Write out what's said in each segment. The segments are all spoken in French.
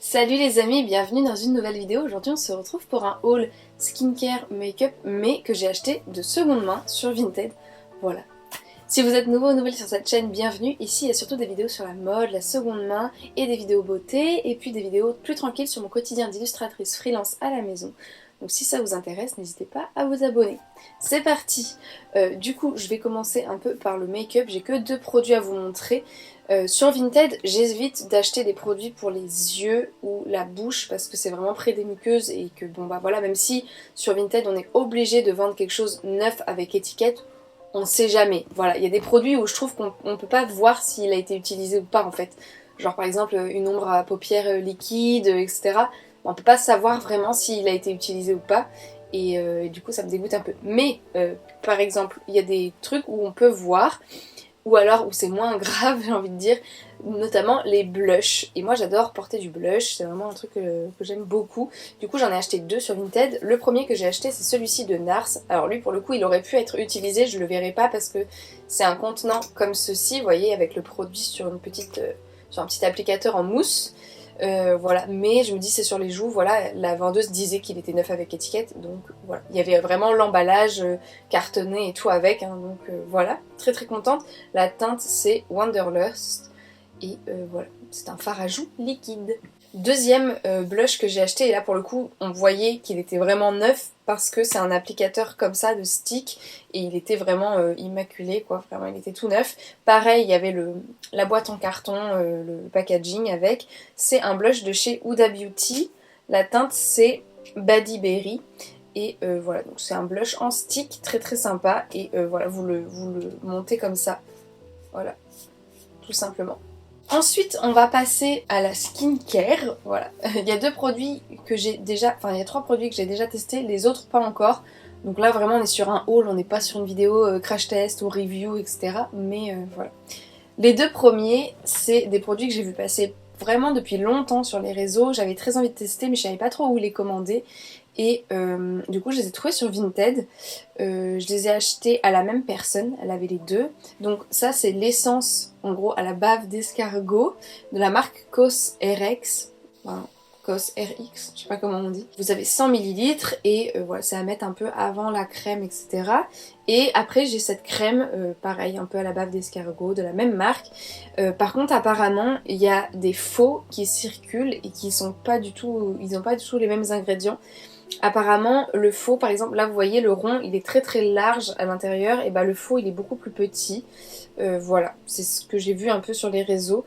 Salut les amis, bienvenue dans une nouvelle vidéo. Aujourd'hui on se retrouve pour un haul skincare make-up mais que j'ai acheté de seconde main sur Vinted. Voilà. Si vous êtes nouveau ou nouvelle sur cette chaîne, bienvenue. Ici il y a surtout des vidéos sur la mode, la seconde main et des vidéos beauté et puis des vidéos plus tranquilles sur mon quotidien d'illustratrice freelance à la maison. Donc si ça vous intéresse, n'hésitez pas à vous abonner. C'est parti. Du coup je vais commencer un peu par le make-up. J'ai que 2 produits à vous montrer. Sur Vinted, j'évite d'acheter des produits pour les yeux ou la bouche parce que c'est vraiment près des muqueuses et que bon bah voilà, même si sur Vinted on est obligé de vendre quelque chose neuf avec étiquette, on sait jamais. Voilà, il y a des produits où je trouve qu'on peut pas voir s'il a été utilisé ou pas en fait. Genre par exemple une ombre à paupières liquide, etc. On peut pas savoir vraiment s'il a été utilisé ou pas. Et du coup ça me dégoûte un peu. Mais par exemple, il y a des trucs où on peut voir, ou alors où c'est moins grave, j'ai envie de dire, notamment les blushs. Et moi j'adore porter du blush, c'est vraiment un truc que j'aime beaucoup. Du coup j'en ai acheté 2 sur Vinted. Le premier que j'ai acheté c'est celui-ci de NARS. Alors lui pour le coup il aurait pu être utilisé, je le verrai pas parce que c'est un contenant comme ceci, vous voyez, avec le produit sur un petit applicateur en mousse. Voilà, mais je me dis c'est sur les joues, voilà, la vendeuse disait qu'il était neuf avec étiquette, donc voilà, il y avait vraiment l'emballage cartonné et tout avec, hein, donc voilà, très très contente. La teinte c'est Wanderlust et voilà, c'est un fard à joues liquide. Deuxième blush que j'ai acheté, et là pour le coup on voyait qu'il était vraiment neuf parce que c'est un applicateur comme ça de stick et il était vraiment immaculé quoi, vraiment il était tout neuf. Pareil, il y avait la boîte en carton, le packaging avec. C'est un blush de chez Huda Beauty, la teinte c'est Badi Berry et voilà, donc c'est un blush en stick très très sympa et voilà, vous le montez comme ça, voilà, tout simplement. Ensuite, on va passer à la skincare. Voilà, il y a 2 produits que j'ai déjà, enfin il y a 3 produits que j'ai déjà testés, les autres pas encore. Donc là vraiment on est sur un haul, on n'est pas sur une vidéo crash test ou review, etc. Mais voilà. Les 2 premiers, c'est des produits que j'ai vu passer vraiment depuis longtemps sur les réseaux. J'avais très envie de tester mais je savais pas trop où les commander. Et du coup je les ai trouvés sur Vinted. Je les ai achetés à la même personne, elle avait les 2. Donc ça c'est l'essence en gros à la bave d'escargot de la marque Cos RX. Enfin, Cos RX, je sais pas comment on dit. Vous avez 100 ml et voilà, c'est à mettre un peu avant la crème, etc. Et après j'ai cette crème, pareil, un peu à la bave d'escargot, de la même marque. Par contre apparemment il y a des faux qui circulent et qui sont pas du tout, ils n'ont pas du tout les mêmes ingrédients. Apparemment le faux, par exemple là vous voyez le rond il est très très large à l'intérieur, et bah le faux il est beaucoup plus petit. Voilà, c'est ce que j'ai vu un peu sur les réseaux.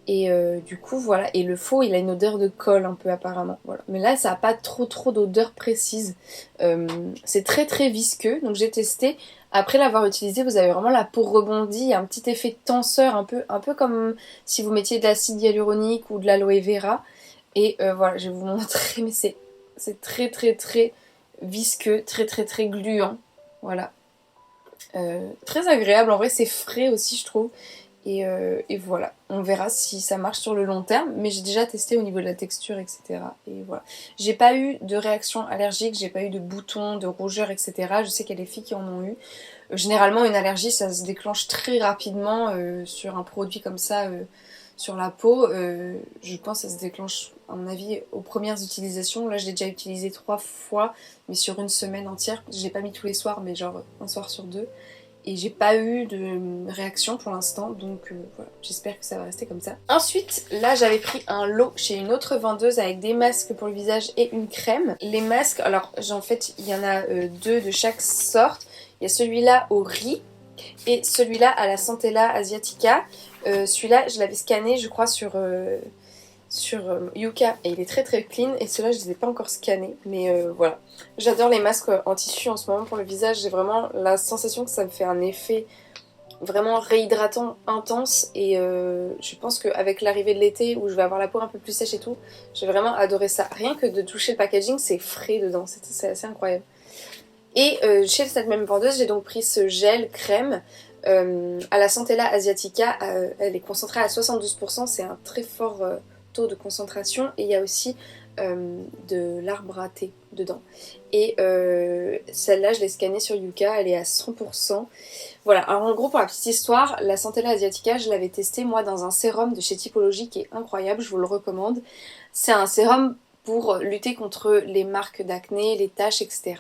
Et du coup voilà, et le faux il a une odeur de colle un peu apparemment, voilà. Mais là ça n'a pas trop d'odeur précise. C'est très très visqueux, donc j'ai testé. Après l'avoir utilisé, vous avez vraiment la peau rebondie, un petit effet tenseur, un peu comme si vous mettiez de l'acide hyaluronique ou de l'aloe vera. Et voilà, je vais vous montrer, mais c'est très très très visqueux, très très très gluant, voilà. Très agréable, en vrai c'est frais aussi je trouve. Et voilà, on verra si ça marche sur le long terme, mais j'ai déjà testé au niveau de la texture, etc. Et voilà. J'ai pas eu de réaction allergique, j'ai pas eu de boutons, de rougeur, etc. Je sais qu'il y a des filles qui en ont eu. Généralement, une allergie, ça se déclenche très rapidement sur un produit comme ça, sur la peau. Je pense que ça se déclenche, à mon avis, aux premières utilisations. Là, je l'ai déjà utilisé 3 fois, mais sur une semaine entière. Je l'ai pas mis tous les soirs, mais genre un soir sur 2. Et j'ai pas eu de réaction pour l'instant, donc voilà, j'espère que ça va rester comme ça. Ensuite, là j'avais pris un lot chez une autre vendeuse avec des masques pour le visage et une crème. Les masques, alors en fait il y en a 2 de chaque sorte. Il y a celui-là au riz et celui-là à la Centella Asiatica. Celui-là je l'avais scanné je crois sur Yuka et il est très très clean, et ceux-là je les ai pas encore scannés, mais voilà. J'adore les masques en tissu en ce moment pour le visage, j'ai vraiment la sensation que ça me fait un effet vraiment réhydratant intense, et je pense qu'avec l'arrivée de l'été où je vais avoir la peau un peu plus sèche et tout, j'ai vraiment adoré ça. Rien que de toucher le packaging, c'est frais dedans, c'est assez incroyable. Et chez cette même vendeuse, j'ai donc pris ce gel crème à la Centella Asiatica. Elle est concentrée à 72%, c'est un très fort taux de concentration. Et il y a aussi de l'arbre à thé dedans. Et celle-là, je l'ai scannée sur Yuka, elle est à 100%. Voilà, alors en gros, pour la petite histoire, la Centella asiatica, je l'avais testée moi dans un sérum de chez Typologie qui est incroyable, je vous le recommande. C'est un sérum pour lutter contre les marques d'acné, les taches, etc.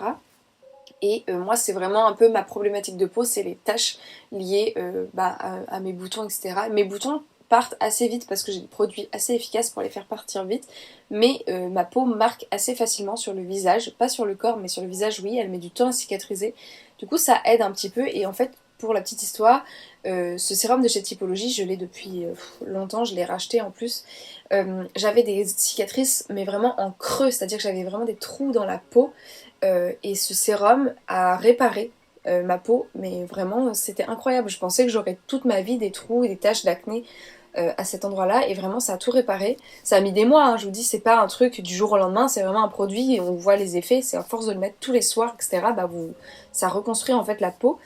Et moi, c'est vraiment un peu ma problématique de peau, c'est les taches liées à mes boutons, etc. Mes boutons partent assez vite parce que j'ai des produits assez efficaces pour les faire partir vite, mais ma peau marque assez facilement sur le visage, pas sur le corps, mais sur le visage, oui, elle met du temps à cicatriser. Du coup, ça aide un petit peu, et en fait, pour la petite histoire, ce sérum de chez Typologie, je l'ai depuis longtemps, je l'ai racheté en plus. J'avais des cicatrices, mais vraiment en creux, c'est-à-dire que j'avais vraiment des trous dans la peau. Et ce sérum a réparé ma peau, mais vraiment c'était incroyable. Je pensais que j'aurais toute ma vie des trous et des taches d'acné à cet endroit-là, et vraiment ça a tout réparé. Ça a mis des mois, hein, je vous dis, c'est pas un truc du jour au lendemain, c'est vraiment un produit et on voit les effets, c'est à force de le mettre tous les soirs, etc. Ça reconstruit en fait la peau.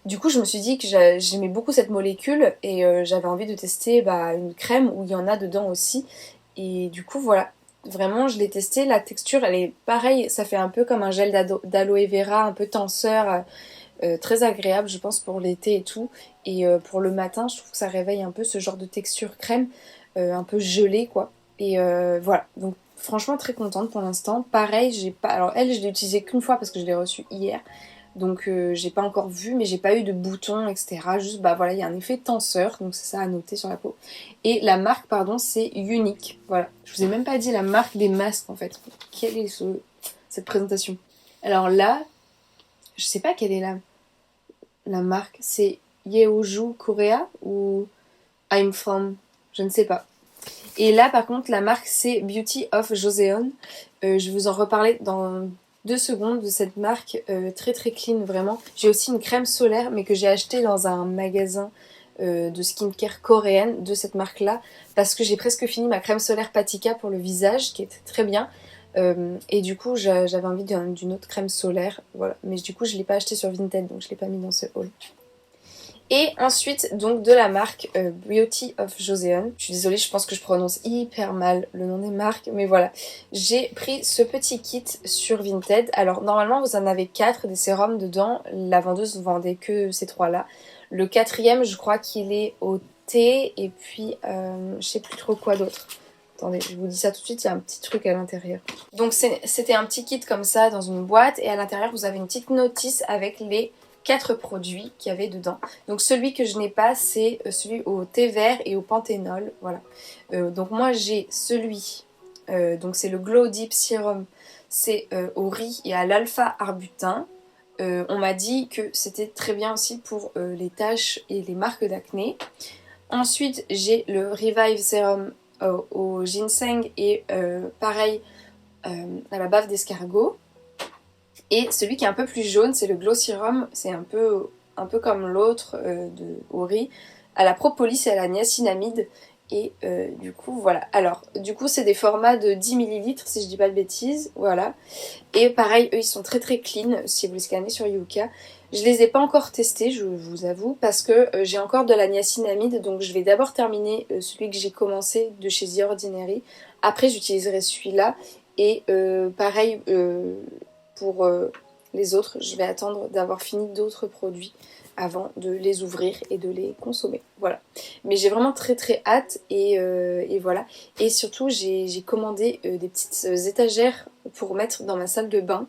Du coup, je me suis dit que j'aimais beaucoup cette molécule et j'avais envie de tester une crème où il y en a dedans aussi. Et du coup, voilà. Vraiment, je l'ai testé, la texture elle est pareille, ça fait un peu comme un gel d'aloe vera, un peu tenseur, très agréable je pense pour l'été et tout. Et pour le matin, je trouve que ça réveille un peu ce genre de texture crème, un peu gelée quoi. Et voilà, donc franchement très contente pour l'instant. Pareil, j'ai pas. Alors elle, je l'ai utilisée qu'une fois parce que je l'ai reçue hier. Donc j'ai pas encore vu, mais j'ai pas eu de boutons, etc. Juste voilà, il y a un effet tenseur, donc c'est ça à noter sur la peau. Et la marque, pardon, c'est Unique. Voilà. Je vous ai même pas dit la marque des masques en fait. Quelle est cette présentation? Alors là, je sais pas quelle est la marque. C'est Yeoju Korea ou I'm From, je ne sais pas. Et là par contre, la marque c'est Beauty of Joseon. Je vais vous en reparler dans 2 secondes de cette marque très très clean vraiment. J'ai aussi une crème solaire mais que j'ai achetée dans un magasin de skincare coréenne de cette marque là parce que j'ai presque fini ma crème solaire Patika pour le visage qui était très bien. Et du coup j'avais envie d'une autre crème solaire, voilà. Mais du coup je ne l'ai pas acheté sur Vinted donc je ne l'ai pas mis dans ce haul. Et ensuite, donc de la marque Beauty of Joseon. Je suis désolée, je pense que je prononce hyper mal le nom des marques, mais voilà. J'ai pris ce petit kit sur Vinted. Alors normalement, vous en avez 4 des sérums dedans. La vendeuse ne vendait que ces 3-là. Le 4e, je crois qu'il est au thé et puis je sais plus trop quoi d'autre. Attendez, je vous dis ça tout de suite, il y a un petit truc à l'intérieur. Donc c'était un petit kit comme ça dans une boîte et à l'intérieur, vous avez une petite notice avec les 4 produits qu'il y avait dedans. Donc celui que je n'ai pas, c'est celui au thé vert et au panthénol. Voilà. Donc moi j'ai celui, donc c'est le Glow Deep Serum, c'est au riz et à l'alpha-arbutin. On m'a dit que c'était très bien aussi pour les taches et les marques d'acné. Ensuite j'ai le Revive Serum au ginseng et pareil à la bave d'escargot. Et celui qui est un peu plus jaune, c'est le Glow Serum. C'est un peu comme l'autre au riz, à la propolis et à la niacinamide. Et du coup, voilà. Alors, du coup, c'est des formats de 10 ml, si je dis pas de bêtises. Voilà. Et pareil, eux, ils sont très très clean, si vous les scannez sur Yuka. Je les ai pas encore testés, je vous avoue, parce que j'ai encore de la niacinamide. Donc, je vais d'abord terminer celui que j'ai commencé de chez The Ordinary. Après, j'utiliserai celui-là. Et pareil... pour les autres, je vais attendre d'avoir fini d'autres produits avant de les ouvrir et de les consommer. Voilà. Mais j'ai vraiment très très hâte et voilà. Et surtout, j'ai commandé des petites étagères pour mettre dans ma salle de bain.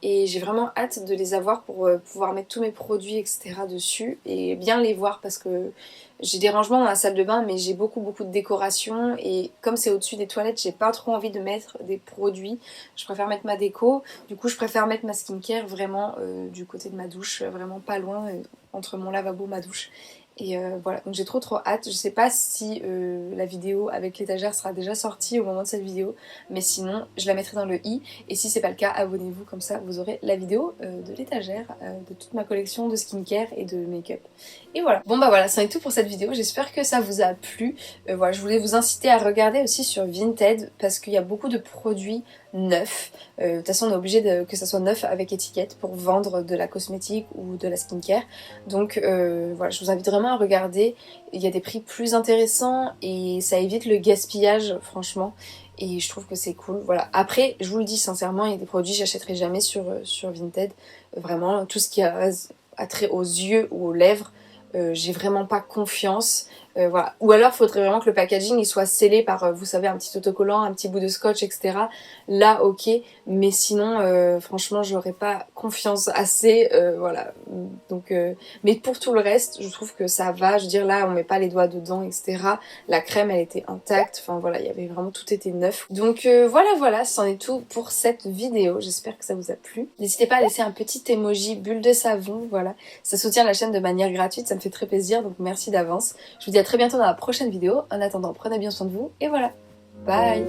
Et j'ai vraiment hâte de les avoir pour pouvoir mettre tous mes produits, etc. dessus et bien les voir parce que j'ai des rangements dans la salle de bain mais j'ai beaucoup de décoration et comme c'est au-dessus des toilettes, j'ai pas trop envie de mettre des produits. Je préfère mettre ma déco. Du coup, je préfère mettre ma skincare vraiment du côté de ma douche, vraiment pas loin, entre mon lavabo, ma douche. Et voilà, donc j'ai trop hâte. Je sais pas si la vidéo avec l'étagère sera déjà sortie au moment de cette vidéo, mais sinon je la mettrai dans le i. Et si c'est pas le cas, abonnez-vous, comme ça vous aurez la vidéo de l'étagère, de toute ma collection de skincare et de make-up. Et voilà. Bon bah voilà, c'est tout pour cette vidéo. J'espère que ça vous a plu. Voilà, je voulais vous inciter à regarder aussi sur Vinted parce qu'il y a beaucoup de produits neufs. De toute façon, on est obligé que ça soit neuf avec étiquette pour vendre de la cosmétique ou de la skincare. Donc voilà, je vous invite vraiment à regarder. Il y a des prix plus intéressants et ça évite le gaspillage, franchement. et je trouve que c'est cool. Voilà. Après, je vous le dis sincèrement, il y a des produits que j'achèterai jamais sur Vinted. Vraiment, tout ce qui a trait aux yeux ou aux lèvres, j'ai vraiment pas confiance. Voilà. Ou alors il faudrait vraiment que le packaging il soit scellé par, vous savez, un petit autocollant, un petit bout de scotch, etc. Là, ok, mais sinon, franchement, j'aurais pas confiance assez, voilà. Donc, mais pour tout le reste, je trouve que ça va. Je veux dire, là, on met pas les doigts dedans, etc. La crème, elle était intacte. Enfin voilà, il y avait vraiment tout était neuf. Donc voilà, c'en est tout pour cette vidéo. J'espère que ça vous a plu. N'hésitez pas à laisser un petit emoji bulle de savon, voilà. Ça soutient la chaîne de manière gratuite, ça me fait très plaisir, donc merci d'avance. Je vous dis à très bientôt dans la prochaine vidéo. En attendant, prenez bien soin de vous et voilà. Bye!